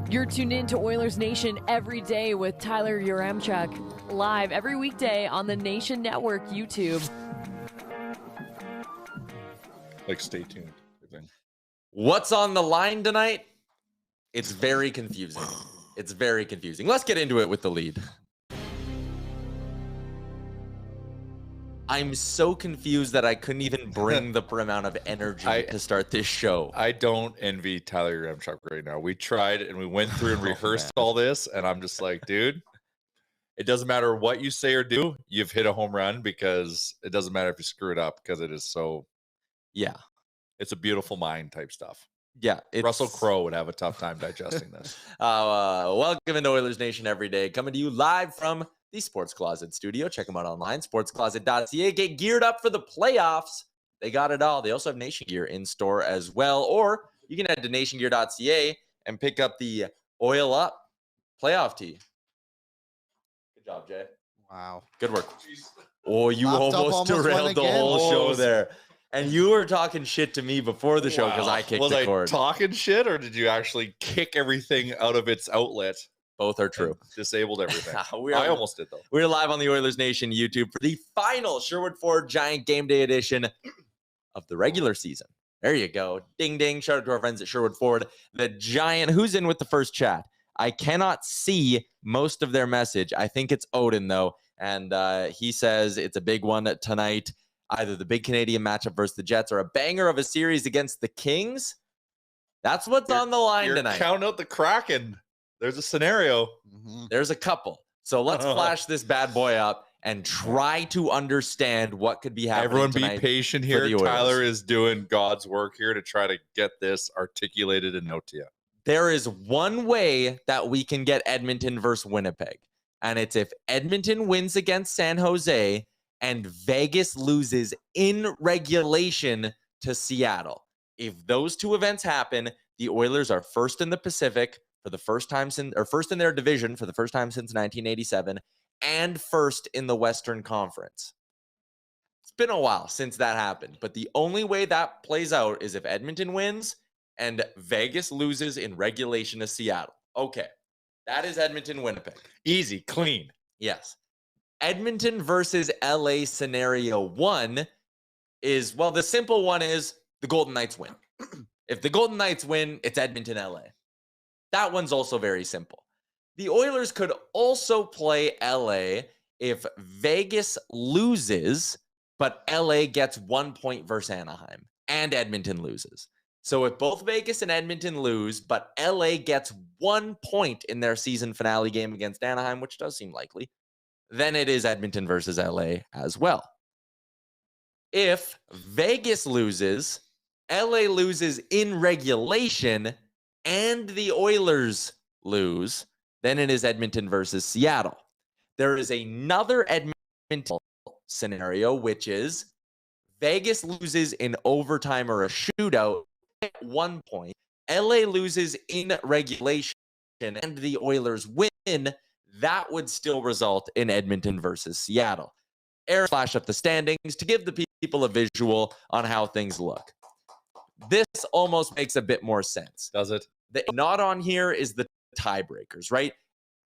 You're tuned in to Oilers Nation every day with Tyler Yaremchuk, live every weekday on the Nation Network YouTube. Like, stay tuned. What's on the line tonight? It's very confusing. It's very confusing. Let's get into it with the lead. I'm so confused that I couldn't even bring the amount of energy to start this show. I don't envy Tyler Yaremchuk right now. We tried and we went through and rehearsed all this, and I'm just like, dude, it doesn't matter what you say or do. You've hit a home run, because it doesn't matter if you screw it up, because it is so, yeah, it's a beautiful mind type stuff. Yeah. Russell Crowe would have a tough time digesting this. Welcome into Oilers Nation Everyday, coming to you live from the Sports Closet studio. Check them out online, sportscloset.ca. Get geared up for the playoffs. They got it all. They also have Nation Gear in store as well. Or you can head to nationgear.ca and pick up the Oil Up playoff tee. Good job, Jay. Wow. Good work. Oh, you almost derailed the whole show there. And you were talking shit to me before the show because I kicked the cord. Was I talking shit, or did you actually kick everything out of its outlet? Both are true. Disabled everything. I almost did, though. We're live on the Oilers Nation YouTube for the final Sherwood Ford Giant Game Day edition of the regular season. There you go. Ding, ding. Shout out to our friends at Sherwood Ford. The Giant. Who's in with the first chat? I cannot see most of their message. I think it's Odin, though. And he says it's a big one tonight. Either the big Canadian matchup versus the Jets or a banger of a series against the Kings. That's what's on the line tonight. Count out the Kraken. There's a scenario. There's a couple. So let's flash this bad boy up and try to understand what could be happening. Everyone be patient here. Tyler is doing God's work here to try to get this articulated and out to you. There is one way that we can get Edmonton versus Winnipeg. And it's if Edmonton wins against San Jose and Vegas loses in regulation to Seattle. If those two events happen, the Oilers are first in the Pacific for the first time since, or first in their division for the first time since 1987, and first in the Western Conference. It's been a while since that happened, but the only way that plays out is if Edmonton wins and Vegas loses in regulation to Seattle. Okay, that is Edmonton-Winnipeg. Easy, clean. Yes. Edmonton versus LA scenario one is, well, the simple one is the Golden Knights win. If the Golden Knights win, it's Edmonton-LA. That one's also very simple. The Oilers could also play LA if Vegas loses, but LA gets 1 point versus Anaheim, and Edmonton loses. So if both Vegas and Edmonton lose, but LA gets 1 point in their season finale game against Anaheim, which does seem likely, then it is Edmonton versus LA as well. If Vegas loses, LA loses in regulation, and the Oilers lose, then it is Edmonton versus Seattle. There is another Edmonton scenario, which is Vegas loses in overtime or a shootout at 1 point. LA loses in regulation, and the Oilers win. That would still result in Edmonton versus Seattle. Aaron flash up the standings to give the people a visual on how things look. This almost makes a bit more sense. Does it? The not on here is the tiebreakers, right?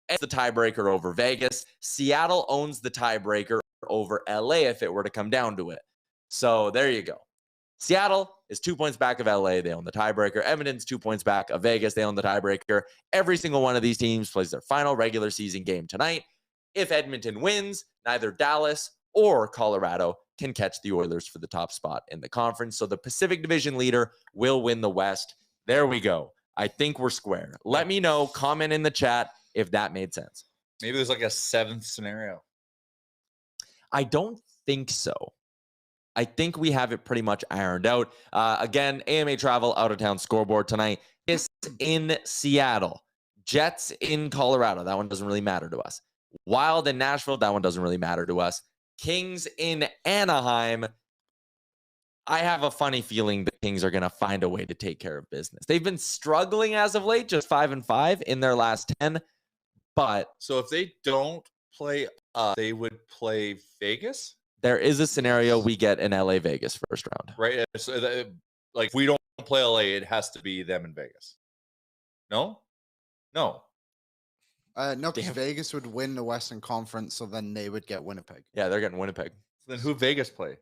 It's the tiebreaker over Vegas. Seattle owns the tiebreaker over LA if it were to come down to it. So there you go. Seattle is 2 points back of LA. They own the tiebreaker. Edmonton's 2 points back of Vegas. They own the tiebreaker. Every single one of these teams plays their final regular season game tonight. If Edmonton wins, neither Dallas or Colorado can catch the Oilers for the top spot in the conference. So the Pacific Division leader will win the West. There we go. I think we're square. Let me know, comment in the chat if that made sense. Maybe there's like a seventh scenario. I don't think so. I think we have it pretty much ironed out. Again, AMA Travel out-of-town scoreboard tonight. It's in Seattle. Jets in Colorado. That one doesn't really matter to us. Wild in Nashville. That one doesn't really matter to us. Kings in Anaheim. I have a funny feeling the Kings are going to find a way to take care of business. They've been struggling as of late, just 5-5 in their last 10. But so if they don't play, they would play Vegas. There is a scenario we get in LA Vegas first round. Right. So like if we don't play LA, it has to be them in Vegas. No. No, because Damn. Vegas would win the Western Conference, so then they would get Winnipeg. Yeah, they're getting Winnipeg. Then who Vegas play?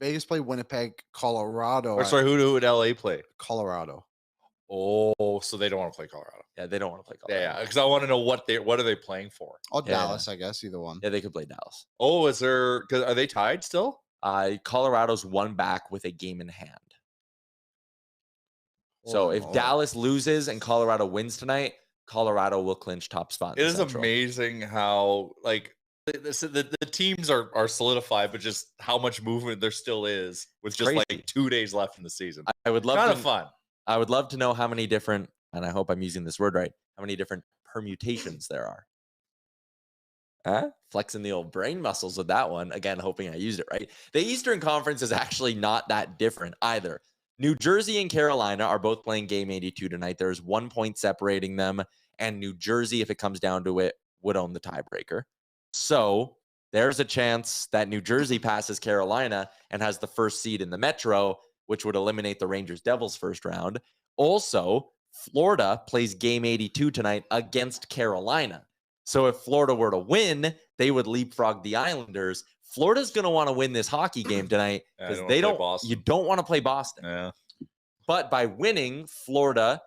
Vegas play Winnipeg, Colorado. Or sorry, who would LA play? Colorado. Oh, so they don't want to play Colorado. Yeah, they don't want to play Colorado. Yeah, because I want to know what are they playing for? Or Yeah. Dallas, I guess, either one. Yeah, they could play Dallas. Oh, is there? Because are they tied still? Colorado's one back with a game in hand. So if Dallas loses and Colorado wins tonight, Colorado will clinch top spot. It is amazing how the teams are solidified, but just how much movement there still is with just like 2 days left in the season. I would love kind of fun. I would love to know how many different, and I hope I'm using this word right, how many different permutations there are. Flexing the old brain muscles with that one. Again, hoping I used it right. The Eastern Conference is actually not that different either. New Jersey and Carolina are both playing game 82 tonight. There's 1 point separating them, and New Jersey, if it comes down to it, would own the tiebreaker. So there's a chance that New Jersey passes Carolina and has the first seed in the Metro, which would eliminate the Rangers-Devils first round. Also, Florida plays game 82 tonight against Carolina. So if Florida were to win, they would leapfrog the Islanders. Florida's going to want to win this hockey game tonight because you don't want to play Boston. Yeah. But by winning, Florida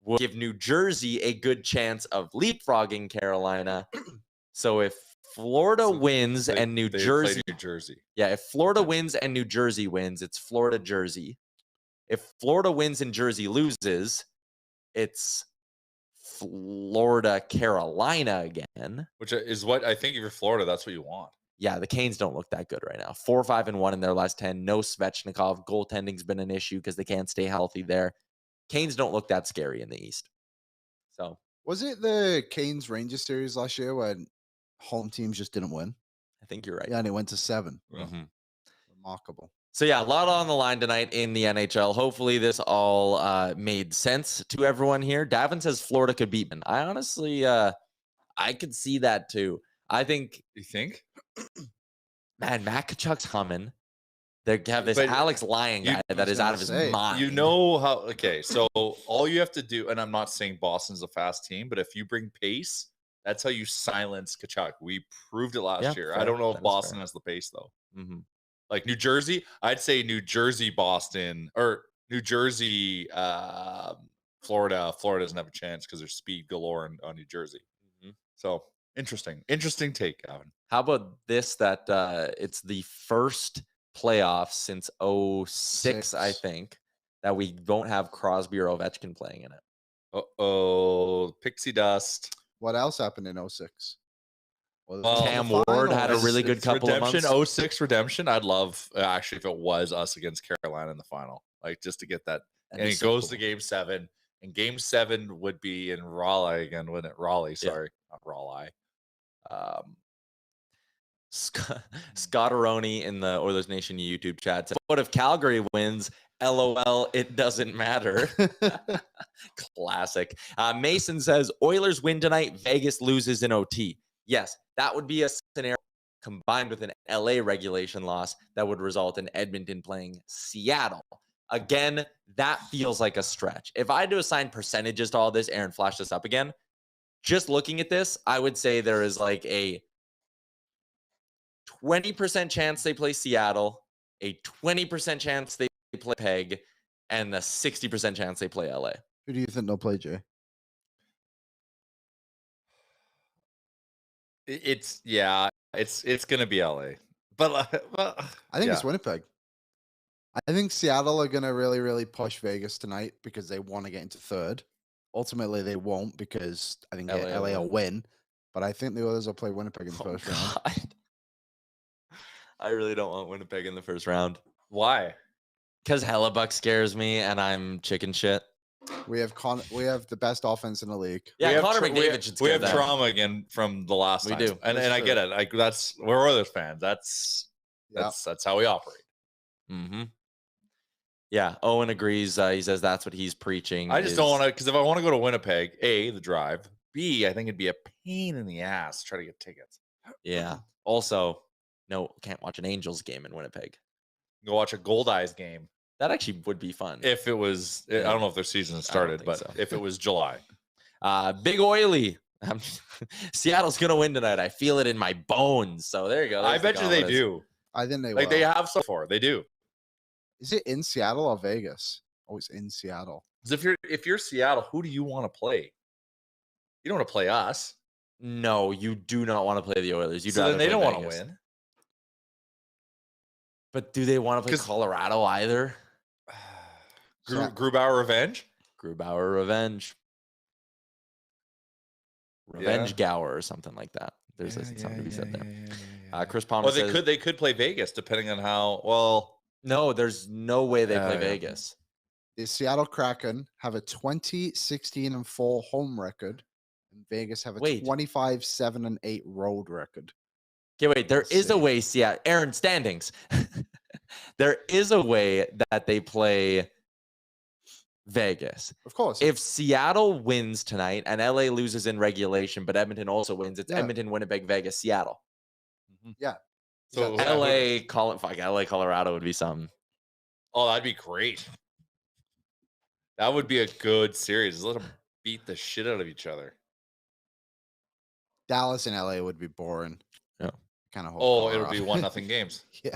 will give New Jersey a good chance of leapfrogging Carolina. So if Florida wins and New Jersey, yeah, if Florida wins and New Jersey wins, it's Florida Jersey. If Florida wins and Jersey loses, it's Florida Carolina again. Which is what I think if you're Florida, that's what you want. Yeah, the Canes don't look that good right now. 4-5-1 in their last 10. No Svechnikov. Goaltending's been an issue because they can't stay healthy there. Canes don't look that scary in the East. So was it the Canes Rangers series last year when home teams just didn't win? I think you're right. Yeah, and it went to 7. Mm-hmm. Remarkable. So yeah, a lot on the line tonight in the NHL. Hopefully this all made sense to everyone here. Davin says Florida could beat them. I honestly, I could see that too. I think. You think? Man, Matt Kachuk's coming. They have this Alex Lyon guy that is out of his mind. You know how? Okay, so all you have to do, and I'm not saying Boston's a fast team, but if you bring pace, that's how you silence Tkachuk. We proved it last year. Fair. I don't know if Boston has the pace though. Mm-hmm. Like New Jersey, I'd say New Jersey, Boston, or New Jersey, Florida. Florida doesn't have a chance because there's speed galore on New Jersey. Mm-hmm. So interesting take, Gavin. How about this? That it's the first playoff since 06, I think, that we don't have Crosby or Ovechkin playing in it. Pixie dust. What else happened in 06? Well, Cam Ward had a really good couple of months. 06 redemption. I'd love actually if it was us against Carolina in the final, like just to get that. And it goes to Game 7, and Game 7 would be in Raleigh again, wouldn't it? Raleigh, sorry, not Raleigh. Scott Aroni in the Oilers Nation YouTube chat said, "What if Calgary wins? LOL, it doesn't matter." Classic. Mason says, Oilers win tonight, Vegas loses in OT. Yes, that would be a scenario combined with an LA regulation loss that would result in Edmonton playing Seattle. Again, that feels like a stretch. If I had to assign percentages to all this, Aaron, flash this up again. Just looking at this, I would say there is like a 20% chance they play Seattle, a 20% chance they play Peg, and a 60% chance they play LA. Who do you think they'll play, Jay? It's gonna be LA, but I think it's Winnipeg. I think Seattle are gonna really, really push Vegas tonight because they want to get into third. Ultimately, they won't because I think LA will win. But I think the Oilers will play Winnipeg in the first round. I really don't want Winnipeg in the first round. Why? Because Hellebuck scares me, and I'm chicken shit. We have the best offense in the league. Yeah, Connor McDavid should scare We have trauma again from the last time. We do. And I get it. Like we're Oilers fans. That's how we operate. Mm-hmm. Yeah, Owen agrees. He says that's what he's preaching. I just don't want to, because if I want to go to Winnipeg, A, the drive, B, I think it'd be a pain in the ass to try to get tickets. Yeah. Also, no, can't watch an Angels game in Winnipeg. Go watch a Gold Eyes game. That actually would be fun. If it was, I don't know if their season has started, but so. if it was July. Big Oily. Seattle's going to win tonight. I feel it in my bones. So there you go. I bet you they do. I think they Like will. they have so far. They do. Is it in Seattle or Vegas? Oh, it's in Seattle. Because if you're Seattle, who do you want to play? You don't want to play us. No, you do not want to play the Oilers. So then they don't want to win. But do they want to play Colorado either? Grubauer revenge? Grubauer revenge. Revenge Gower or something like that. There's something to be said there. Chris Palmer says, they could play Vegas depending on how well. No, there's no way they play Vegas. The Seattle Kraken have a 20-16-4 home record, and Vegas have a 25-7-8 road record. Okay, wait. There is a way, Seattle. Aaron, standings. There is a way that they play Vegas. Of course. If Seattle wins tonight and LA loses in regulation, but Edmonton also wins, it's Edmonton, Winnipeg, Vegas, Seattle. Yeah. So LA, Colorado would be something. Oh, that'd be great. That would be a good series. Let them beat the shit out of each other. Dallas and LA would be boring. Yeah. Kind of. Oh, it'll be 1-0 games. Yeah.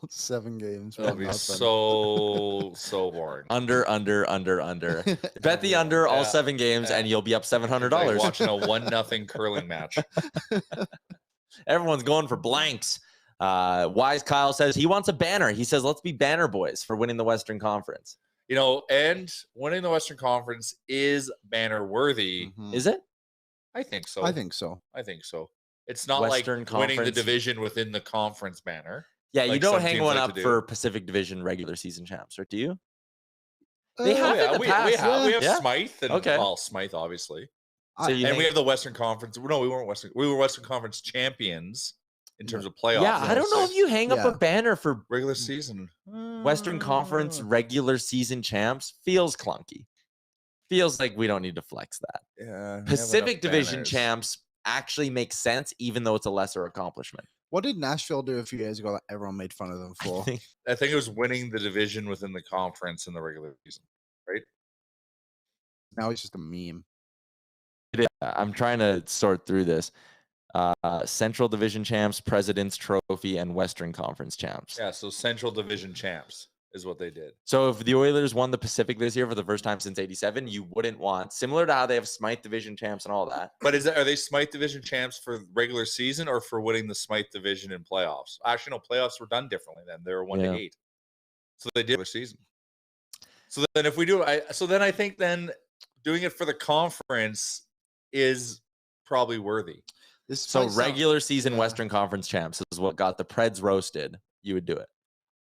7 games. It'll be so boring. Under. Bet the under all 7 games, and you'll be up $700. Like watching a 1-0 curling match. Everyone's going for blanks. Wise Kyle says he wants a banner. He says, let's be banner boys for winning the Western Conference. You know, and winning the Western Conference is banner worthy. Mm-hmm. Is it? I think so. I think so. It's not Western like Conference. winning the division within the conference banner. Yeah, you like don't some hang teams one like up to do. for Pacific Division regular season champs, or do you? They have in the we past. have Smythe and Smythe, obviously. So you and we have the Western Conference. No, we weren't Western. We were Western Conference champions in terms of playoffs. Yeah, I don't know if you hang up a banner for regular season. Western Conference regular season champs. Feels clunky. Feels like we don't need to flex that. Yeah. Pacific Division champs actually makes sense, even though it's a lesser accomplishment. What did Nashville do a few years ago that everyone made fun of them for? I think it was winning the division within the conference in the regular season, right? Now it's just a meme. I'm trying to sort through this. Central Division champs, President's Trophy, and Western Conference champs. Yeah, so Central Division champs is what they did. So if the Oilers won the Pacific this year for the first time since '87, you wouldn't want, similar to how they have Smythe Division champs and all that. But are they Smythe Division champs for regular season or for winning the Smythe Division in playoffs? Actually, no, playoffs were done differently then. They were 1-8. So they did regular season. So then if we do, I think then doing it for the conference is probably worthy. So regular season Western Conference champs is what got the Preds roasted. You would do it.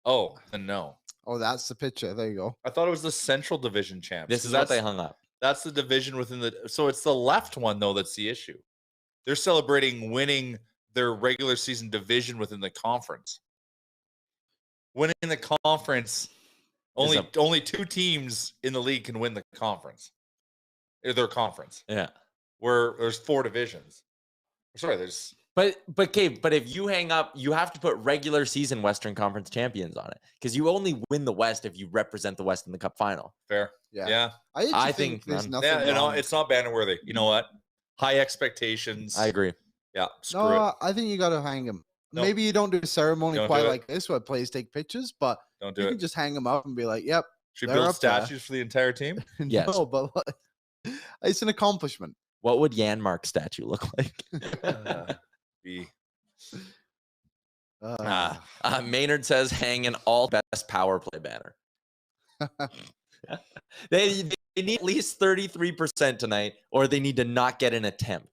Oh, then no. Oh, that's the picture. There you go. I thought it was the Central Division champs. This is what they hung up. That's the division within the. So it's the left one though that's the issue. They're celebrating winning their regular season division within the conference. Winning the conference, only 2 teams in the league can win the conference. Their conference. Yeah. Where there's 4 divisions. Sorry, there's. But if you hang up, you have to put regular season Western Conference champions on it because you only win the West if you represent the West in the Cup final. Fair. Yeah. I think there's nothing. Yeah, it's not banner worthy. You know what? High expectations. I agree. Yeah. Screw it. I think you got to hang them. Nope. Maybe you don't do a ceremony quite like this where players take pictures, but don't do you it. can just hang them up and be like, "Yep." Should we build statues for the entire team? Yes. No, but it's an accomplishment. What would Janmark's statue look like? Maynard says hang an all best power play banner. They need at least 33% tonight, or they need to not get an attempt.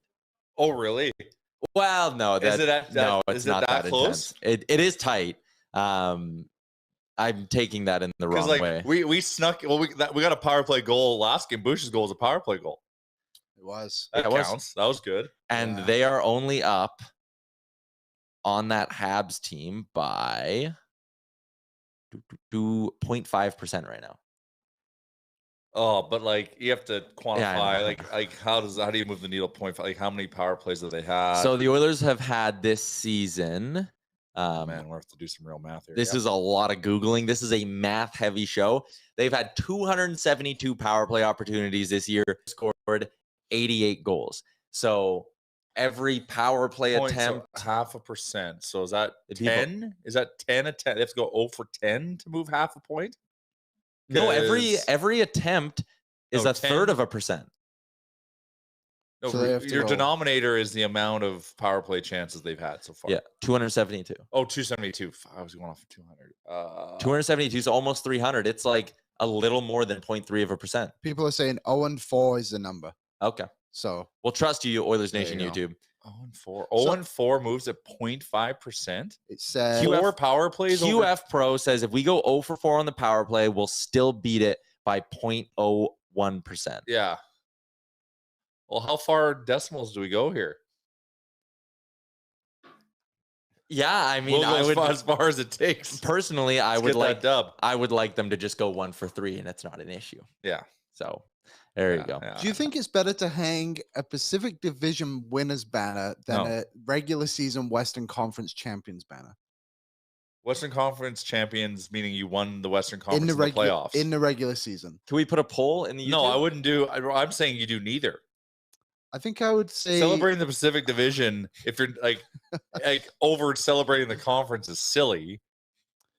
Oh, really? Well, no. Is it no, it's not that close? Intense. It is tight. I'm taking that in the wrong way. We snuck. Well, we got a power play goal last game. Bush's goal was a power play goal. It was. That counts. That was good. And they are only up on that Habs team by 0.5% right now. Oh, but like you have to quantify like how do you move the needle 0.5? Like how many power plays do they have? So the Oilers have had this season. Man, we'll have to do some real math here. This is a lot of Googling. This is a math heavy show. They've had 272 power play opportunities this year, scored 88 goals. So every power play Points, attempt, 0.5%. So is that It'd be about- 10? Is that 10 a 10? They have to go 0 for 10 to move half a point? no, every 'Cause- attempt is No, a third 10 of a percent. No, So they have to your go- denominator is the amount of power play chances they've had so far. Yeah, 272. Oh, 272. I was going off of 200. 272, so almost 300. It's like a little more than 0.3 of a percent. People are saying 0-4 is the number. Okay. So We'll trust you, Oilers There Nation you go. YouTube. 0-4. 0-4 moves at 0.5%. it says QF Four power plays over. QF Pro says if we go 0 for 4 on the power play, we'll still beat it by 0.01%. Yeah. Well, how far decimals do we go here? Yeah, I mean, We'll go I would as far as it takes. personally, I Let's would get like that dub. I would like them to just go 1 for 3, and it's not an issue. Yeah. So there you Yeah, go. yeah. do you think it's better to hang a Pacific Division winners banner than No. a regular season Western Conference champions banner? Western Conference champions, meaning you won the Western Conference In the, in the playoffs. in the regular season? Can we put a poll in the YouTube? No, I wouldn't do. I'm saying you do neither. I think I would say Celebrating the Pacific Division, if you're like over celebrating the conference, is silly,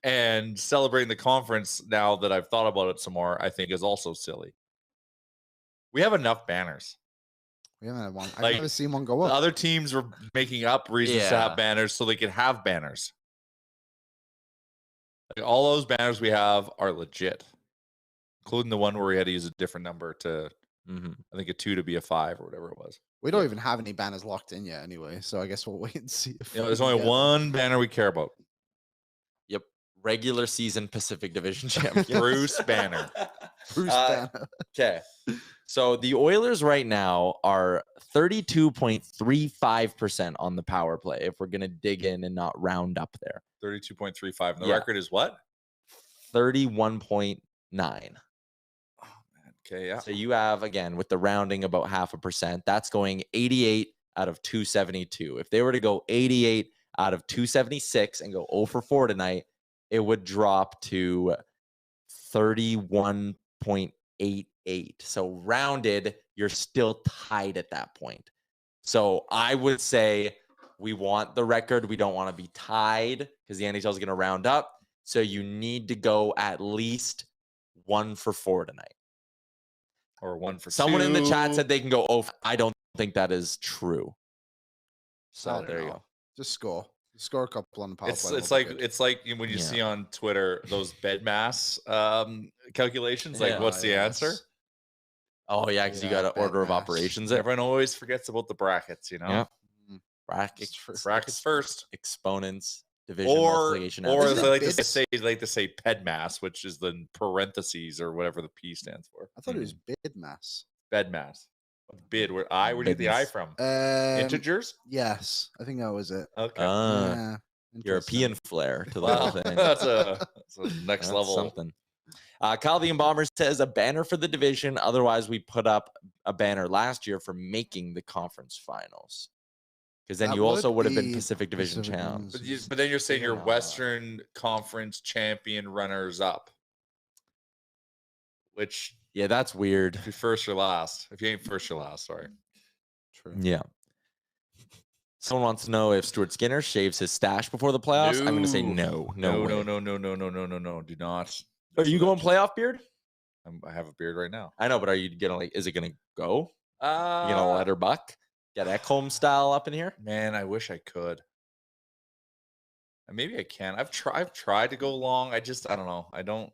and celebrating the conference, now that I've thought about it some more, I think is also silly. We have enough banners. we haven't had one. I've like, never seen one go The up. other teams were making up reasons to Yeah. have banners so they could have banners. Like, all those banners we have are legit, including the one where we had to use a different number to, I think, a 2 to be a 5 or whatever it was. We don't even have any banners locked in yet, anyway. So I guess we'll wait and see. If You know, we there's can only get one banner we care about: Yep. Regular season Pacific Division champion. Bruce Banner. Bruce Uh, banner. Okay. So the Oilers right now are 32.35% on the power play if we're going to dig in and not round up there. 32.35. And the Yeah. record is what? 31.9. Okay, yeah. So you have, again, with the rounding about 0.5%, that's going 88 out of 272. If they were to go 88 out of 276 and go 0 for 4 tonight, it would drop to 31.88. So rounded, you're still tied at that point. So I would say we want the record. We don't want to be tied because the NHL is going to round up. So you need to go at least 1 for 4 tonight. Or 1 for Someone in the chat 2. said they can go 0. I don't think that is true. I So don't there you know. go. Just score. Score a couple on the power It's play. it's will be like good. it's like when you Yeah. see on Twitter those bed mass calculations. Like, Yeah. what's the answer? Yes. Oh, yeah, because you got Yeah, an order of bad mass. operations. It. Everyone always forgets about the brackets. You know, Yeah. Mm, Brackets, it's true. brackets first, exponents, division, or multiplication. or average. as Isn't I it like to say ped mass, which is the parentheses or whatever the P stands for. I thought it was bid mass. Bed mass. Bid. Where I? Where do you get the I Bidness. from? Integers? Integers. Yes, I think that was it. Okay. Yeah, European flair to the Wow, whole thing. that's a next That's level. something. Kyle the Bomber says a banner for the division. Otherwise, we put up a banner last year for making the conference finals. Because then That you also would have been be Pacific Division Pacific champ. Division. But then you're saying you're Yeah. Western Conference champion runners up, which Yeah, that's weird. if you're first or last. If you ain't first or last, sorry. True. Yeah. Someone wants to know if Stuart Skinner shaves his stash before the playoffs. I'm going to say no. No, way. No. Do not. Are you going playoff beard? I have a beard right now. I know, but are you going to, is it going to go? You going to Uh, let her buck? Get Ekholm style up in here? Man, I wish I could. And maybe I can. I've tried to go long. I don't know. I don't.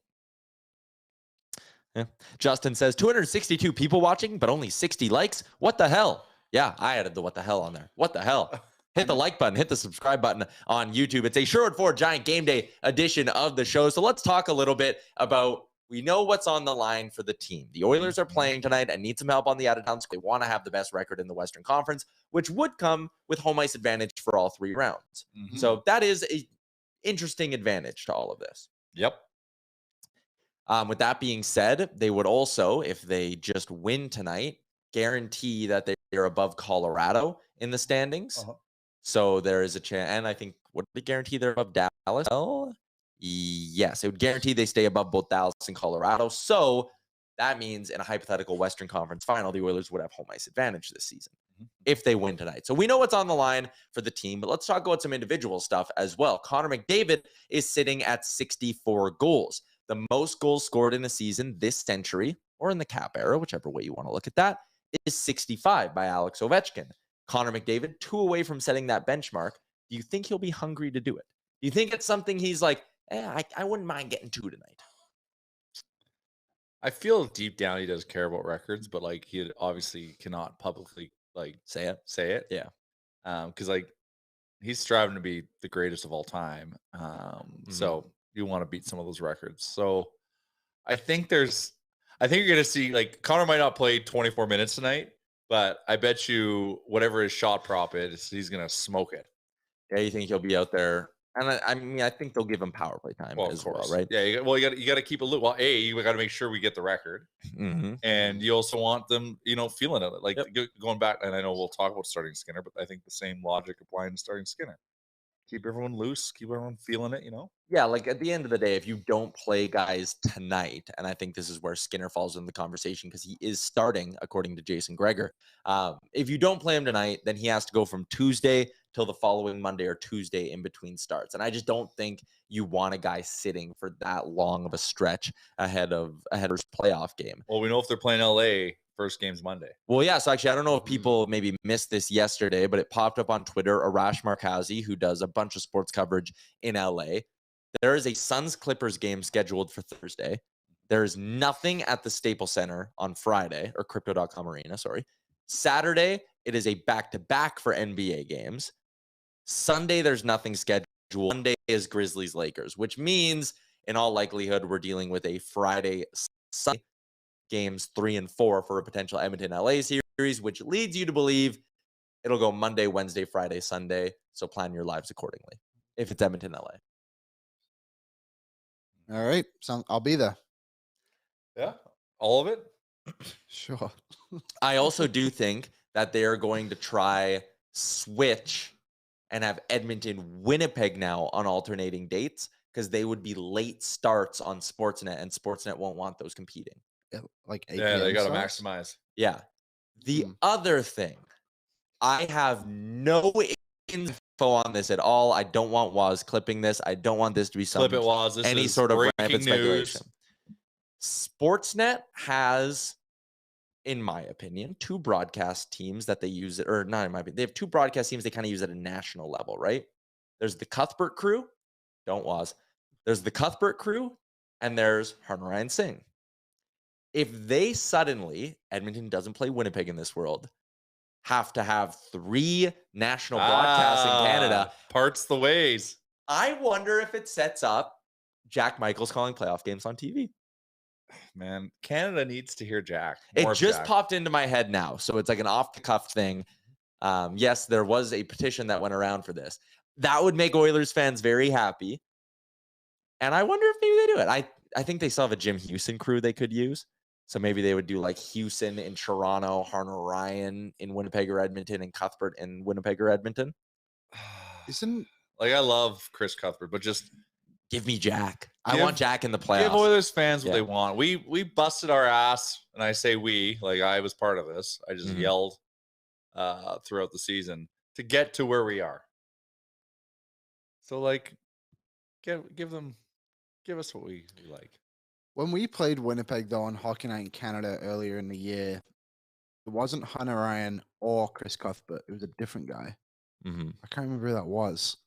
Yeah. Justin says 262 people watching, but only 60 likes. What the hell? Yeah, I added the what the hell on there. What the hell? Hit the like button, hit the subscribe button on YouTube. It's a Sherwood 4 Giant Game Day edition of the show. So let's talk a little bit about, we know what's on the line for the team. The Oilers are playing tonight and need some help on the out of town. So they want to have the best record in the Western Conference, which would come with home ice advantage for all 3 rounds. Mhm. So that is a interesting advantage to all of this. Yep. With that being said, they would also, if they just win tonight, guarantee that they're above Colorado in the standings. Uh-huh. So there is a chance, and I think, would they guarantee they're above Dallas? Well, yes, it would guarantee they stay above both Dallas and Colorado. So That means in a hypothetical Western Conference final, the Oilers would have home ice advantage this season if they win tonight. So we know what's on the line for the team, but let's talk about some individual stuff as well. Connor McDavid is sitting at 64 goals. The most goals scored in a season this century, or in the cap era, whichever way you want to look at that, is 65 by Alex Ovechkin. Connor McDavid, 2 away from setting that benchmark. Do you think he'll be hungry to do it? Do you think it's something he's like, I wouldn't mind getting 2 tonight? I feel deep down he does care about records, but like he obviously cannot publicly like Say it. Yeah. Because like he's striving to be the greatest of all time. So you want to beat some of those records. So I think you're gonna see like Connor might not play 24 minutes tonight, but I bet you whatever his shot prop is, he's gonna smoke it. Yeah, you think he'll be out there? And I mean, I think they'll give him power play time as well, right? Yeah. You got to keep a look. Well, you got to make sure we get the record, and you also want them, feeling it. Like going back, and I know we'll talk about starting Skinner, but I think the same logic applies to starting Skinner. Keep everyone loose, keep everyone feeling it. Yeah, like at the end of the day, if you don't play guys tonight, and I think this is where Skinner falls in the conversation because he is starting, according to Jason Gregor. If you don't play him tonight, then he has to go from Tuesday till the following Monday or Tuesday in between starts. And I just don't think you want a guy sitting for that long of a stretch ahead of his playoff game. Well, we know if they're playing LA, first game's Monday. Well, yeah. So actually, I don't know if people maybe missed this yesterday, but it popped up on Twitter. Arash Markazi, who does a bunch of sports coverage in LA, there is a Suns-Clippers game scheduled for Thursday. There is nothing at the Staples Center on Friday, or Crypto.com Arena, sorry. Saturday, it is a back-to-back for NBA games. Sunday, there's nothing scheduled. Monday is Grizzlies-Lakers, which means, in all likelihood, we're dealing with a Friday-Sunday games 3 and 4 for a potential Edmonton-LA series, which leads you to believe it'll go Monday, Wednesday, Friday, Sunday. So plan your lives accordingly if it's Edmonton-LA. All right. So I'll be there. Yeah. All of it? Sure. I also do think that they are going to try switch and have Edmonton Winnipeg now on alternating dates because they would be late starts on Sportsnet, and Sportsnet won't want those competing. Like 8 Yeah, they got to starts? maximize. Yeah. The other thing, I have no info on this at all. I don't want Waz clipping this. I don't want this to be Clip it, Waz. This any is sort of breaking rampant news. speculation. Sportsnet has, in my opinion, 2 broadcast teams that they use it, or not in my opinion, they have 2 broadcast teams they kind of use at a national level, right? There's the Cuthbert crew, don't Waz. There's the Cuthbert crew, and there's Harnarayan Singh. If they suddenly, Edmonton doesn't play Winnipeg in this world, have to have 3 national broadcasts in Canada. Parts the ways. I wonder if it sets up Jack Michaels calling playoff games on TV. Man, Canada needs to hear Jack. It just popped into my head now. So it's like an off-the-cuff thing. Yes, there was a petition that went around for this. That would make Oilers fans very happy. And I wonder if maybe they do it. I think they still have a Jim Houston crew they could use. So maybe they would do like Houston in Toronto, Harnarayan in Winnipeg or Edmonton, and Cuthbert in Winnipeg or Edmonton. I love Chris Cuthbert, but just give me Jack. I want Jack in the playoffs. Give Oilers fans what they want. We busted our ass, and I say we, like I was part of this. I just yelled throughout the season to get to where we are. So like, give us what we like. When we played Winnipeg, though, on Hockey Night in Canada earlier in the year, it wasn't Harnarayan or Chris Cuthbert. It was a different guy. I can't remember who that was.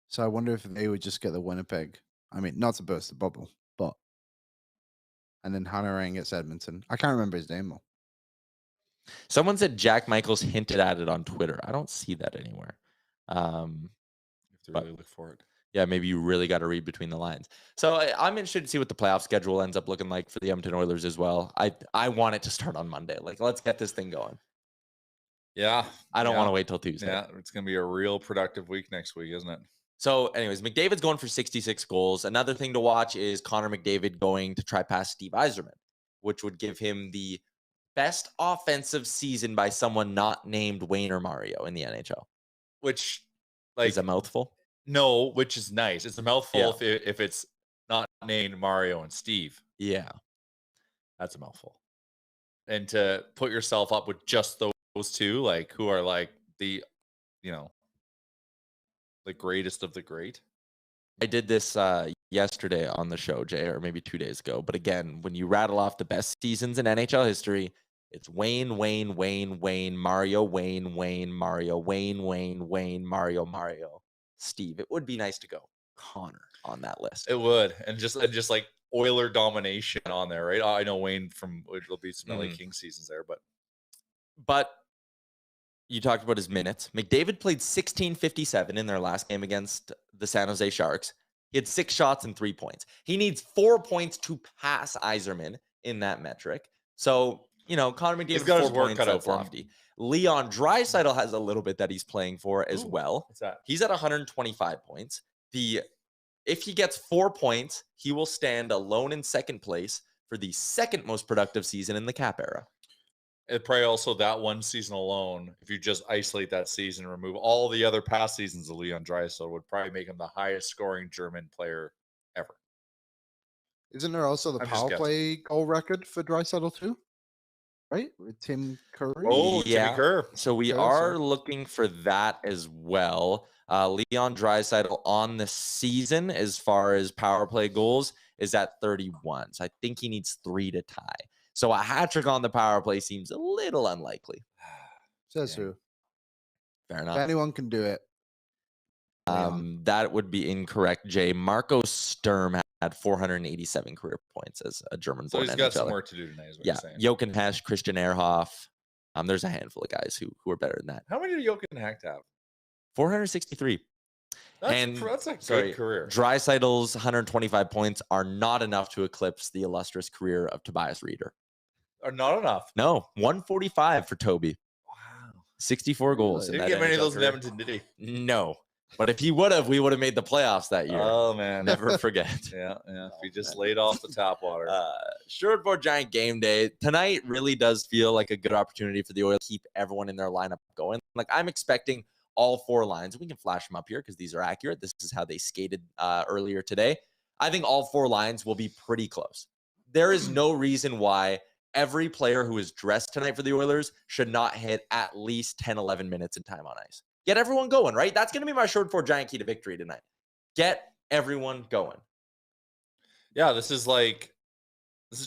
So I wonder if they would just get the Winnipeg. I mean, not to burst the bubble, but. And then Harnarayan gets Edmonton. I can't remember his name, though. Someone said Jack Michaels hinted at it on Twitter. I don't see that anywhere. You have to really look for it. Yeah, maybe you really got to read between the lines. So I'm interested to see what the playoff schedule ends up looking like for the Edmonton Oilers as well. I want it to start on Monday. Like, let's get this thing going. Yeah. I don't want to wait till Tuesday. Yeah, it's going to be a real productive week next week, isn't it? So anyways, McDavid's going for 66 goals. Another thing to watch is Connor McDavid going to try past Steve Yzerman, which would give him the best offensive season by someone not named Wayne or Mario in the NHL. Which, like, is a mouthful. No, which is nice. It's a mouthful if it's not named Mario and Steve. Yeah. That's a mouthful. And to put yourself up with just those two, like who are like the, the greatest of the great. I did this yesterday on the show, Jay, or maybe 2 days ago. But again, when you rattle off the best seasons in NHL history, it's Wayne, Mario, Wayne, Mario, Steve. It would be nice to go Connor on that list. It would, and just like Oiler domination on there, right? I know Wayne from it'll be some LA Kings seasons there, but you talked about his minutes. McDavid played 16:57 in their last game against the San Jose Sharks. He had 6 shots and 3 points. He needs 4 points to pass Yzerman in that metric. So, Connor McDavid's got his work cut out for him. Leon Draisaitl has a little bit that he's playing for as well. What's that? He's at 125 points. If he gets 4 points, he will stand alone in second place for the second most productive season in the cap era. It probably also that one season alone, if you just isolate that season and remove all the other past seasons of Leon Draisaitl, would probably make him the highest scoring German player ever. Isn't there also the power play goal record for Draisaitl too? Right? With Tim Curry? Oh, yeah. Timmy Kerr. So we are looking for that as well. Leon Draisaitl on the season, as far as power play goals, is at 31. So I think he needs 3 to tie. So a hat trick on the power play seems a little unlikely. Says who? Fair enough. If anyone can do it. That would be incorrect, Jay. Marco Sturm had 487 career points as a German. So he's got some work to do tonight, is what you're saying. Jochen Hesch, Christian Ehrhoff. There's a handful of guys who are better than that. How many did Jochen Hesch have? 463. That's a good career. Draisaitl's 125 points are not enough to eclipse the illustrious career of Tobias Rieder. Are not enough? No, 145 for Toby. Wow. 64 goals. He didn't get many of those in Edmonton, did he? No. But if he would have, we would have made the playoffs that year. Oh, man. Never forget. Yeah. If he just laid off the tap water. Sherwood Giant game day. Tonight really does feel like a good opportunity for the Oilers to keep everyone in their lineup going. Like, I'm expecting all 4 lines. We can flash them up here because these are accurate. This is how they skated earlier today. I think all 4 lines will be pretty close. There is no reason why every player who is dressed tonight for the Oilers should not hit at least 10, 11 minutes in time on ice. Get everyone going, right? That's going to be my Sherwood Giant key to victory tonight. Get everyone going. Yeah, this is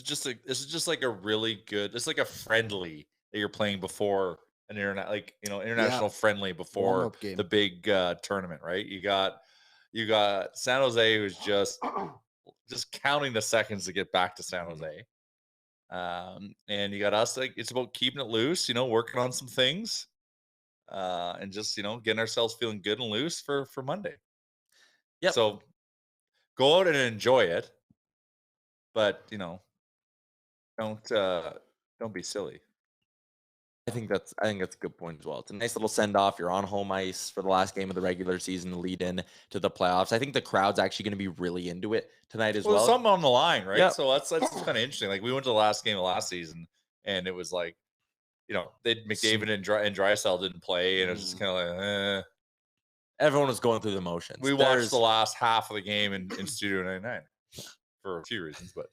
just like a really good, it's like a friendly that you're playing before an international friendly before the big tournament, right? You got San Jose, who's just counting the seconds to get back to San Jose. And you got us, like, it's about keeping it loose, working on some things, and just, getting ourselves feeling good and loose for Monday. Yeah. So go out and enjoy it, but don't be silly. I think that's a good point as well. It's a nice little send off. You're on home ice for the last game of the regular season to lead in to the playoffs. I think the crowd's actually going to be really into it tonight as well. There's something on the line, right? Yep. So that's kind of interesting. Like, we went to the last game of last season, and it was like, McDavid and Draisaitl didn't play, and it was just kind of like, Everyone was going through the motions. We watched the last half of the game in Studio 99 for a few reasons, but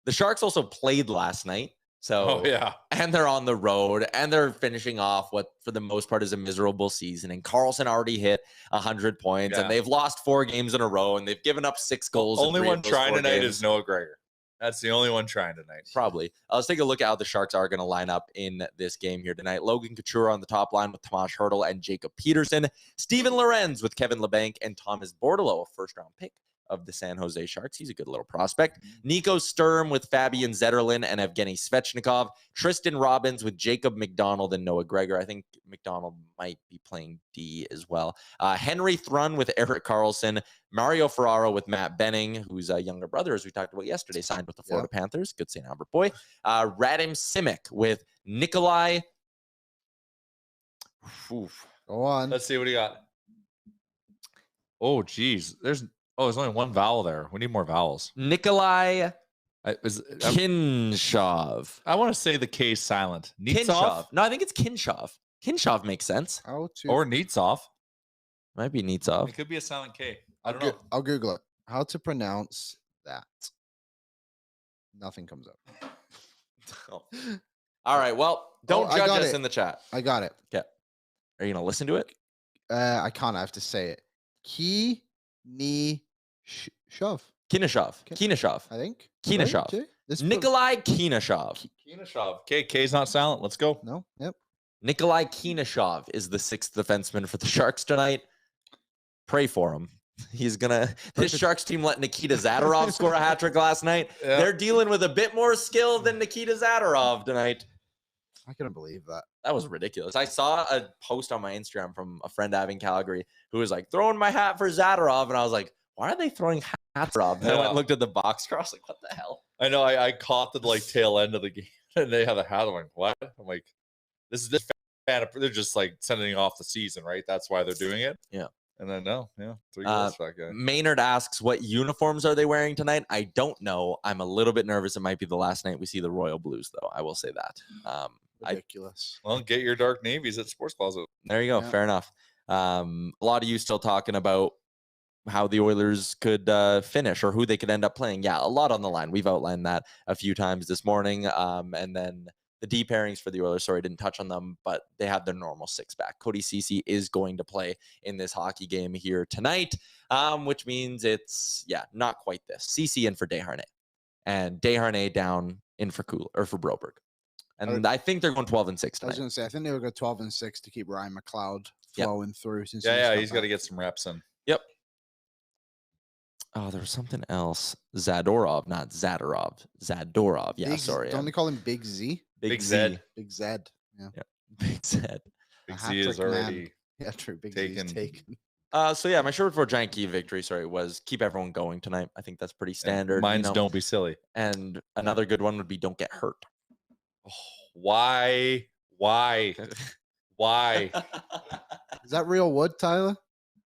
the Sharks also played last night. So, and they're on the road, and they're finishing off what, for the most part, is a miserable season. And Carlson already hit 100 points, and they've lost 4 games in a row, and they've given up 6 goals. Only one trying tonight is Noah Gregor. That's the only one trying tonight. Probably. Let's take a look at how the Sharks are going to line up in this game here tonight. Logan Couture on the top line with Tomas Hertl and Jacob Peterson. Steven Lorenz with Kevin LeBanc and Thomas Bordelot, a first-round pick of the San Jose Sharks. He's a good little prospect. Nico Sturm with Fabian Zetterlund and Evgeny Svechnikov. Tristan Robbins with Jacob McDonald and Noah Gregor. I think McDonald might be playing D as well. Henry Thrun with Erik Karlsson. Mario Ferraro with Matt Benning, who's a younger brother, as we talked about yesterday, signed with the Florida Panthers. Good St. Albert boy. Radim Simic with Nikolai. Go on. Let's see what he got. Oh, geez. There's only one vowel there. We need more vowels. Nikolai Kinshov. I want to say the K is silent. Kinshov. No, I think it's Kinshov. Kinshov makes sense. Or Neetsov. Might be Neetsov. It could be a silent K. I don't know. I'll Google it. How to pronounce that. Nothing comes up. All right. Well, don't judge us in the chat. I got it. Okay. Are you going to listen to it? I can't. I have to say it. Shove. Kinashov. I think. Kinashov. Right, Nikolai Kinashov. Kinashov. Okay, K's not silent. Let's go. No. Yep. Nikolai Kinashov is the 6th defenseman for the Sharks tonight. Pray for him. He's gonna. This Sharks team let Nikita Zadorov score a hat trick last night. Yep. They're dealing with a bit more skill than Nikita Zadorov tonight. I couldn't believe that. That was ridiculous. I saw a post on my Instagram from a friend I have in Calgary who was like, throwing my hat for Zadorov. And I was like, why are they throwing hats, Rob? And I went and looked at the box score. I was like, what the hell? I know. I caught the tail end of the game and they have a hat. I'm like, what? I'm like, this is just they're just like sending off the season, right? That's why they're doing it. Yeah. And then 3 goals for that guy. Maynard asks, what uniforms are they wearing tonight? I don't know. I'm a little bit nervous. It might be the last night we see the Royal Blues, though. I will say that. Ridiculous. Well, get your dark navies at Sports Closet. There you go. Yeah. Fair enough. A lot of you still talking about how the Oilers could finish or who they could end up playing. Yeah, a lot on the line. We've outlined that a few times this morning. And then the D pairings for the Oilers, sorry, didn't touch on them, but they have their normal 6-back. Cody Ceci is going to play in this hockey game here tonight, which means it's, not quite this. Ceci in for Desharnais. And Desharnais down in for Broberg. And I think they're going 12-6 tonight. I was going to say, I think they would go 12-6 to keep Ryan McLeod flowing through. Since he's got to get some reps in. Yep. Oh, there was something else. Zadorov, not Zadorov. Zadorov. Yeah, sorry. Don't they call him Big Z? Big Z. Big Zed. Yeah. Big Zed. Big Z is already true. Big Z is taken. My short for giant key victory, was keep everyone going tonight. I think that's pretty standard. Mine's don't be silly. And another good one would be don't get hurt. Oh, why? Is that real wood, Tyler?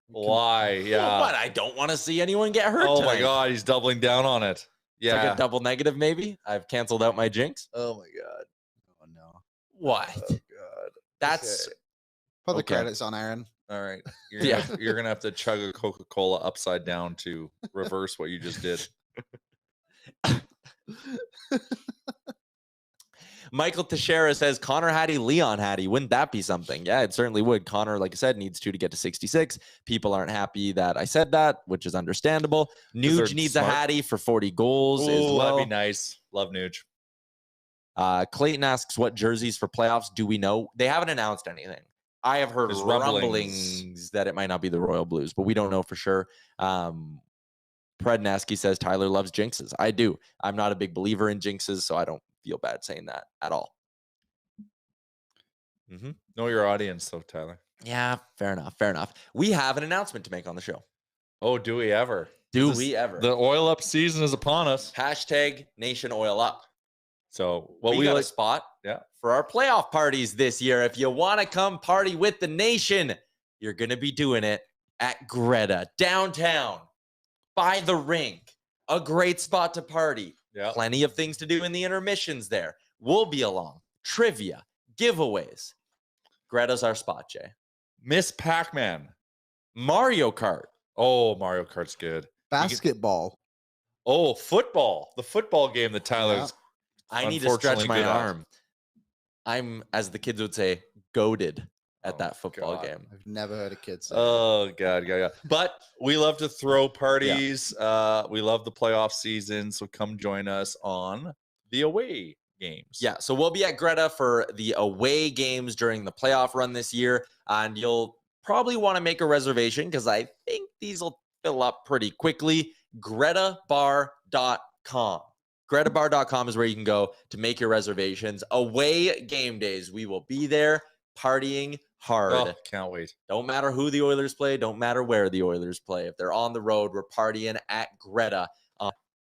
Why? Yeah. But I don't want to see anyone get hurt. Oh tonight. my God, he's doubling down on it. Yeah. It's like a double negative, maybe. I've canceled out my jinx. Oh my God. Oh no. What? Oh God. That's put the credits on Aaron. All right. You're gonna have to chug a Coca-Cola upside down to reverse what you just did. Michael Teixeira says Connor Hattie, Leon Hattie. Wouldn't that be something? Yeah, it certainly would. Connor, like I said, needs 2 to get to 66. People aren't happy that I said that, which is understandable. Nuge needs a Hattie for 40 goals as well. That'd be nice. Love Nuge. Clayton asks, what jerseys for playoffs do we know? They haven't announced anything. I have heard rumblings that it might not be the Royal Blues, but we don't know for sure. Prednesky says Tyler loves jinxes. I do. I'm not a big believer in jinxes, so I don't feel bad saying that at all. Know your audience, though, Tyler. Yeah, fair enough. We have an announcement to make on the show. Oh, do we ever? The oil up season is upon us. Hashtag Nation Oil Up. So we got a spot for our playoff parties this year. If you want to come party with the nation, you're going to be doing it at Greta, downtown, by the rink. A great spot to party. Yeah. Plenty of things to do in the intermissions there. We'll be along. Trivia, giveaways. Greta's our spot, Jay. Miss Pac-Man. Mario Kart. Oh, Mario Kart's good. Basketball. Football. The football game that Tyler's I need to stretch my arm. I'm, as the kids would say, goated at that football game. I've never heard a kid say that. God. But we love to throw parties. Yeah. We love the playoff season. So come join us on the away games. Yeah. So we'll be at Greta for the away games during the playoff run this year. And you'll probably want to make a reservation because I think these will fill up pretty quickly. GretaBar.com. GretaBar.com is where you can go to make your reservations. Away game days. We will be there partying hard. Oh, can't wait. Don't matter who the Oilers play. Don't matter where the Oilers play. If they're on the road, we're partying at Greta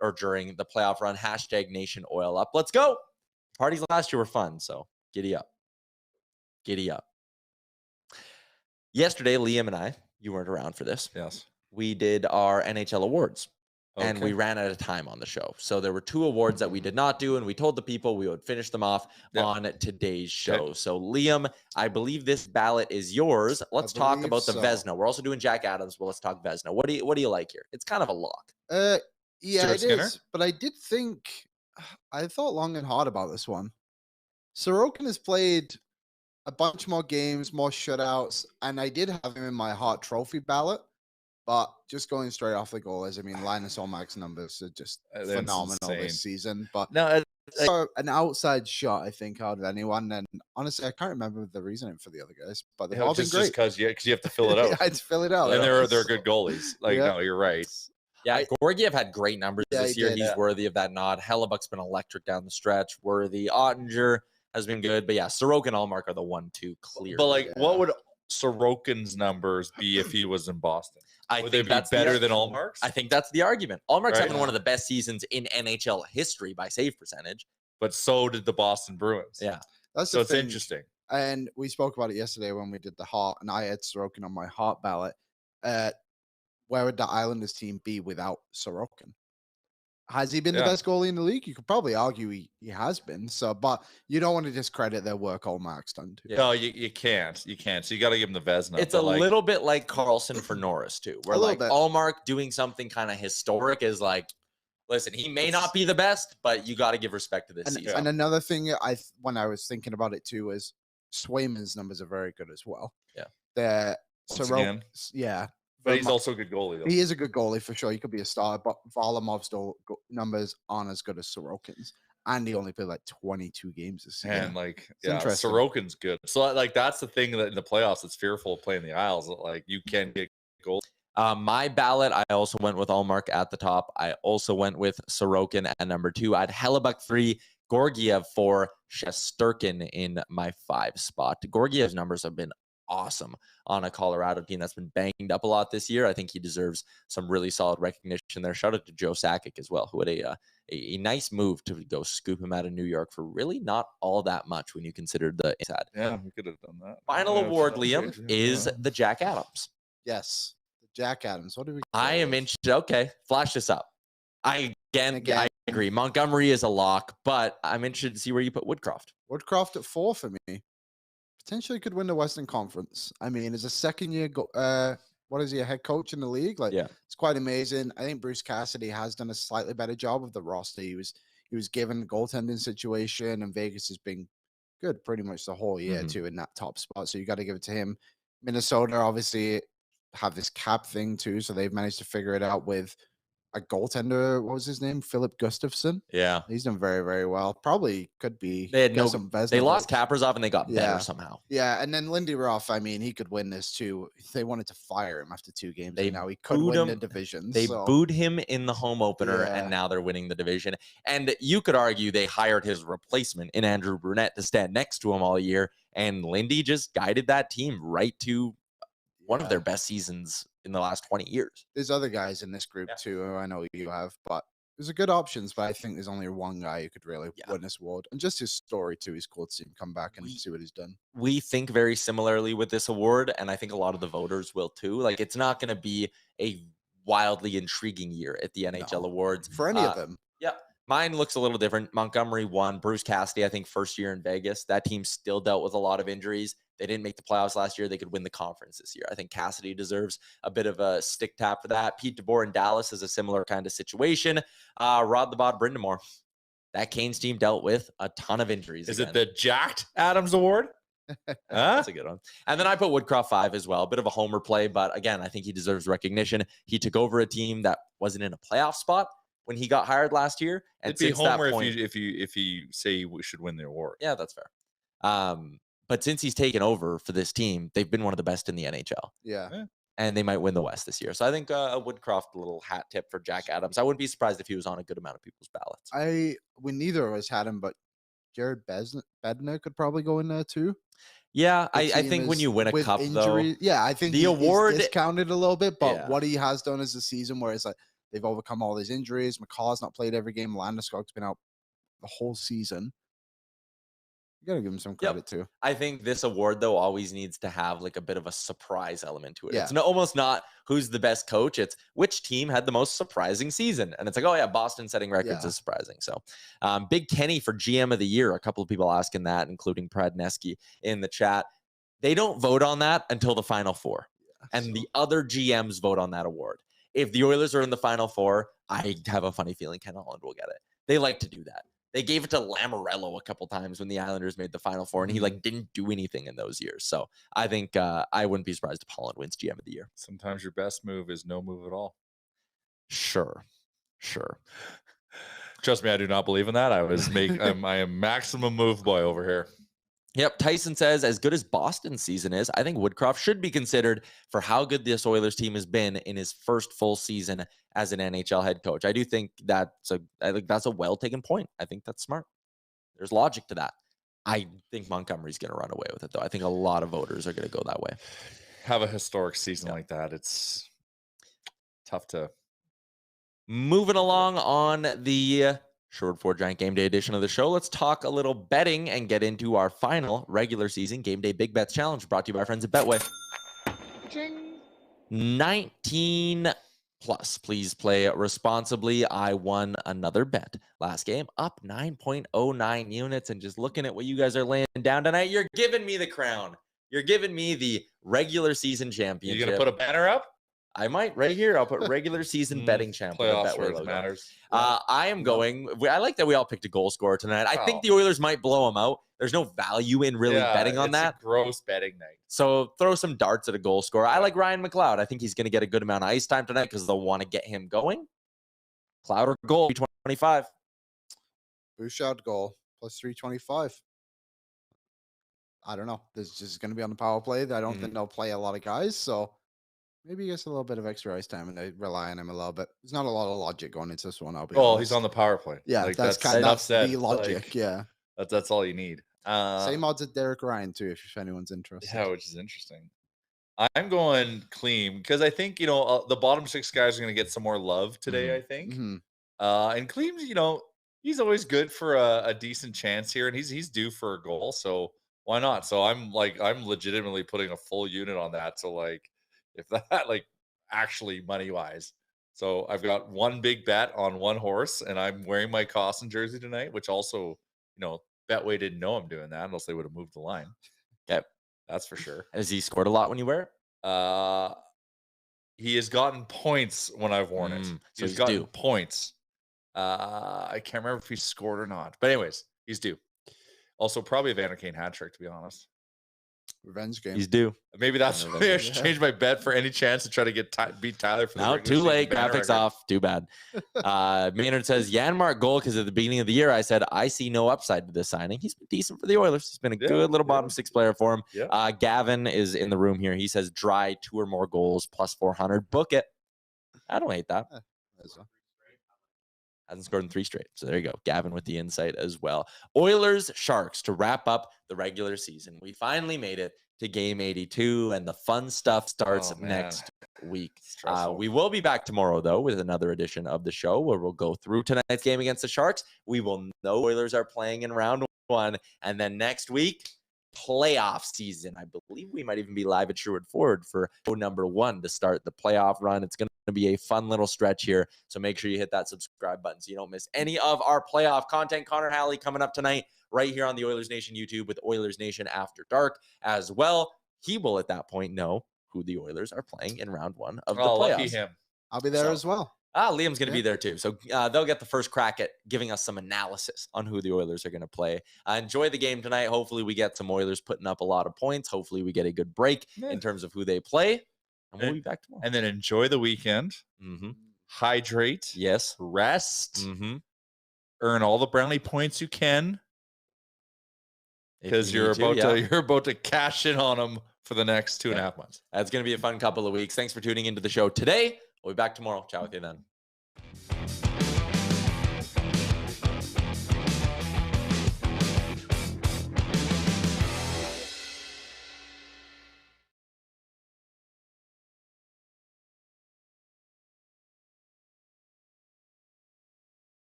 or during the playoff run. Hashtag Nation Oil Up. Let's go. Parties last year were fun, so giddy up. Giddy up. Yesterday, Liam and I, you weren't around for this. Yes. We did our NHL awards. Okay. And we ran out of time on the show. So there were 2 awards that we did not do, and we told the people we would finish them off on today's show. Okay. So, Liam, I believe this ballot is yours. Let's talk about the Vezina. We're also doing Jack Adams, but let's talk Vezina. What do you like here? It's kind of a lock. Yeah, it is. But I did think I thought long and hard about this one. Sorokin has played a bunch more games, more shutouts, and I did have him in my Hart Trophy ballot. But just going straight off the goalers, I mean, Linus Ullmark's numbers are just That's phenomenal insane. this season. But No, an outside shot, I think, out of anyone. And honestly, I can't remember the reasoning for the other guys, but they've all been great. Because you have to fill it out. I had to fill it out. And they're good goalies. Like, no, you're right. Yeah, Georgiev had great numbers this year. did, He's worthy of that nod. Hellebuck's been electric down the stretch. Worthy. Ottinger has been good. But yeah, Sorokin and Ullmark are the 1-2 clear. But like, what would Sorokin's numbers be if he was in Boston? Would they be better than Ullmark's? I think that's the argument. Ullmark's having one of the best seasons in NHL history by save percentage. But so did the Boston Bruins. Yeah. That's so it's interesting. And we spoke about it yesterday when we did the Hart, and I had Sorokin on my Hart ballot. Where would the Islanders team be without Sorokin? Has he been the best goalie in the league? You could probably argue he has been. So, but you don't want to discredit their work Ullmark's done too. Yeah. No, you can't. You can't. So you got to give him the Vezina. It's a little bit like Carlson for Norris too, where like Ullmark doing something kind of historic is like, listen, he may not be the best, but you got to give respect to this season. And another thing when I was thinking about it too is Swayman's numbers are very good as well. Yeah. Yeah. But he's also a good goalie, though. He is a good goalie for sure. He could be a star, but Varlamov's numbers aren't as good as Sorokin's. And he only played like 22 games this season. And like, Sorokin's good. So like, that's the thing that in the playoffs, it's fearful of playing the Isles. Like, you can get goals. My ballot, I also went with Ullmark at the top. I also went with Sorokin at number 2. I had Hellebuck 3, Georgiev 4, Shesterkin in my 5 spot. Georgiev's numbers have been awesome on a Colorado team that's been banged up a lot this year. I think he deserves some really solid recognition there. Shout out to Joe Sakic as well, who had a nice move to go scoop him out of New York for really not all that much when you consider the inside. Yeah, we could have done that. Final award, Liam, is the Jack Adams. Yes, the Jack Adams. What do we? I am interested. Okay, flash this up. I agree. Montgomery is a lock, but I'm interested to see where you put Woodcroft. Woodcroft at 4 for me. Potentially could win the Western Conference. I mean, as a second-year, what is he, a head coach in the league? Like, it's quite amazing. I think Bruce Cassidy has done a slightly better job of the roster. He was given a goaltending situation, and Vegas has been good pretty much the whole year too in that top spot. So you got to give it to him. Minnesota obviously have this cap thing too, so they've managed to figure it out with a goaltender. What was his name? Philip Gustafson. Yeah, he's done very, very well. Probably could be. They had they lost Kaprizov and they got better somehow. Yeah, and then Lindy Ruff. I mean, he could win this too. They wanted to fire him after 2 games. Now he could win the division. They booed him in the home opener, and now they're winning the division. And you could argue they hired his replacement in Andrew Brunette to stand next to him all year, and Lindy just guided that team right to one of their best seasons in the last 20 years. There's other guys in this group too, who I know you have, but there's a good options, but I think there's only one guy who could really win this award. And just his story too, he's cool to see him come back and see what he's done. We think very similarly with this award, and I think a lot of the voters will too. Like, it's not going to be a wildly intriguing year at the NHL awards. For any of them. Yeah. Mine looks a little different. Montgomery won. Bruce Cassidy, I think, first year in Vegas. That team still dealt with a lot of injuries. They didn't make the playoffs last year. They could win the conference this year. I think Cassidy deserves a bit of a stick tap for that. Pete DeBoer in Dallas is a similar kind of situation. Rod the Bod Brindamore. That Canes team dealt with a ton of injuries. Is it the Jacked Adams Award? That's a good one. And then I put Woodcroft 5 as well. A bit of a homer play, but again, I think he deserves recognition. He took over a team that wasn't in a playoff spot when he got hired last year. And it'd be homer if you say we should win the award. Yeah, that's fair. But since he's taken over for this team, they've been one of the best in the NHL. Yeah. And they might win the West this year. So I think a Woodcroft little hat tip for Jack Adams. I wouldn't be surprised if he was on a good amount of people's ballots. We neither of us had him, but Jared Bednar could probably go in there too. Yeah, I think when you win a cup, though. Yeah, I think the award is discounted a little bit, but what he has done as a season where it's like they've overcome all these injuries. McCall's not played every game. Landeskog's been out the whole season. You got to give him some credit too. I think this award, though, always needs to have like a bit of a surprise element to it. Yeah. It's almost not who's the best coach. It's which team had the most surprising season. And it's like, oh, yeah, Boston setting records is surprising. So Big Kenny for GM of the year. A couple of people asking that, including Pradneski in the chat. They don't vote on that until the Final Four. And the other GMs vote on that award. If the Oilers are in the Final Four, I have a funny feeling Ken Holland will get it. They like to do that. They gave it to Lamoriello a couple times when the Islanders made the Final Four, and he like didn't do anything in those years. So I think I wouldn't be surprised if Holland wins GM of the year. Sometimes your best move is no move at all. Sure. Trust me, I do not believe in that. I am maximum move boy over here. Yep. Tyson says, as good as Boston's season is, I think Woodcroft should be considered for how good this Oilers team has been in his first full season as an NHL head coach. I do think that's a well-taken point. I think that's smart. There's logic to that. I think Montgomery's going to run away with it, though. I think a lot of voters are going to go that way. Have a historic season like that. It's tough to... Moving along on the Sherwood 4 Giant Game Day edition of the show, let's talk a little betting and get into our final regular season Game Day Big Bets Challenge, brought to you by our friends at Betway. 19 plus. Please play responsibly. I won another bet last game, up 9.09 units. And just looking at what you guys are laying down tonight, you're giving me the crown. You're giving me the regular season championship. You going to put a banner up? I might right here. I'll put regular season betting champion. Playoffs where it matters. I am going. I like that we all picked a goal scorer tonight. I think the Oilers might blow them out. There's no value in really betting on that. It's a gross betting night. So throw some darts at a goal scorer. I like Ryan McLeod. I think he's going to get a good amount of ice time tonight because they'll want to get him going. Cloud or goal, 325. Bouchard goal plus 325. I don't know. This is just going to be on the power play. I don't think they'll play a lot of guys. So maybe he gets a little bit of extra ice time and they rely on him a little bit. There's not a lot of logic going into this one. I'll be honest. He's on the power play. Yeah, like, that's the logic. Yeah. That's all you need. Same odds at Derek Ryan, too, if anyone's interested. Yeah, which is interesting. I'm going clean because I think, the bottom six guys are going to get some more love today, I think. And Cleem's, he's always good for a decent chance here, and he's due for a goal, so why not? So I'm legitimately putting a full unit on that. So, if that, actually money-wise. So I've got one big bet on one horse, and I'm wearing my Costin jersey tonight, which also, Betway didn't know I'm doing that unless they would have moved the line. Okay. That's for sure. Has he scored a lot when you wear it? He has gotten points when I've worn it. So he's gotten points. I can't remember if he scored or not. But anyways, he's due. Also, probably a Vander Kane hat trick, to be honest. Revenge game. He's due. Maybe that's why I should change my bet for any chance to try to get beat Tyler for the No, too late. Graphics off. Too bad. Maynard says, Janmark goal because at the beginning of the year, I said, I see no upside to this signing. He's been decent for the Oilers. He's been a good little bottom six player for him. Yeah. Gavin is in the room here. He says, Dry 2 or more goals plus 400. Book it. I don't hate that. Hasn't scored in 3 straight. So there you go. Gavin with the insight as well. Oilers Sharks to wrap up the regular season. We finally made it to game 82, and the fun stuff starts next week. We will be back tomorrow, though, with another edition of the show where we'll go through tonight's game against the Sharks. We will know Oilers are playing in round 1, and then next week, playoff season. I believe we might even be live at Sherwood Ford for number 1 to start the playoff run. It's going to be a fun little stretch here, so make sure you hit that subscribe button so you don't miss any of our playoff content. Connor Halley coming up tonight right here on the Oilers Nation YouTube with Oilers Nation After Dark as well. He will at that point know who the Oilers are playing in round 1 of the playoffs. Lucky him. I'll be there as well. Liam's going to be there too. So they'll get the first crack at giving us some analysis on who the Oilers are going to play. Enjoy the game tonight. Hopefully we get some Oilers putting up a lot of points. Hopefully we get a good break in terms of who they play. And we'll be back tomorrow. And then enjoy the weekend. Hydrate. Yes. Rest. Earn all the brownie points you can. Because you're about to cash in on them for the next 2.5 months. That's going to be a fun couple of weeks. Thanks for tuning into the show today. We'll be back tomorrow. Ciao with you then.